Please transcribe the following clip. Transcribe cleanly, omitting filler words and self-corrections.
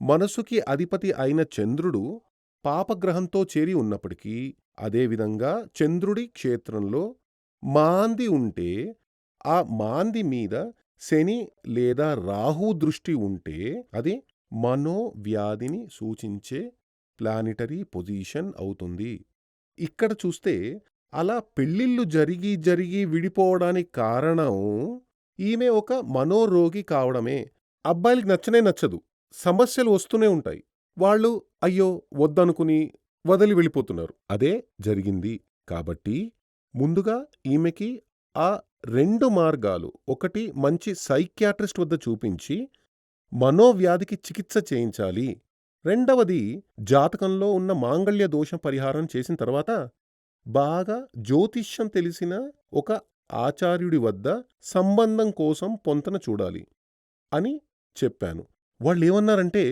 మనసుకి అధిపతి అయిన చంద్రుడు పాపగ్రహంతో చేరి ఉన్నప్పటికీ, అదేవిధంగా చంద్రుడి క్షేత్రంలో మాంది ఉంటే, ఆ మాంది మీద శని లేదా రాహు దృష్టి ఉంటే, అది మనోవ్యాధిని సూచించే ప్లానెటరీ పొజిషన్ అవుతుంది. ఇక్కడ చూస్తే అలా పెళ్ళిళ్ళు జరిగి విడిపోవడానికి కారణం ఈమె ఒక మనోరోగి కావడమే. అబ్బాయిలకి నచ్చనే నచ్చదు. సమస్యలు వస్తూనే ఉంటాయి. వాళ్ళు అయ్యో! వద్దనుకుని వదిలి వెళ్ళిపోతున్నారు. అదే జరిగింది. కాబట్టి ముందుగా ఈమెకి ఆ 2 మార్గాలు. ఒకటి మంచి సైకియాట్రిస్ట్ వద్ద చూపించి మనోవ్యాధికి చికిత్స చేయించాలి. రెండవది జాతకంలో ఉన్న మాంగళ్య దోషం పరిహారం చేసిన తర్వాత బాగా జ్యోతిష్యం తెలిసిన ఒక ఆచార్యుడి వద్ద సంబంధం కోసం పొంతన చూడాలి అని చెప్పాను. వాళ్ళేమన్నారంటే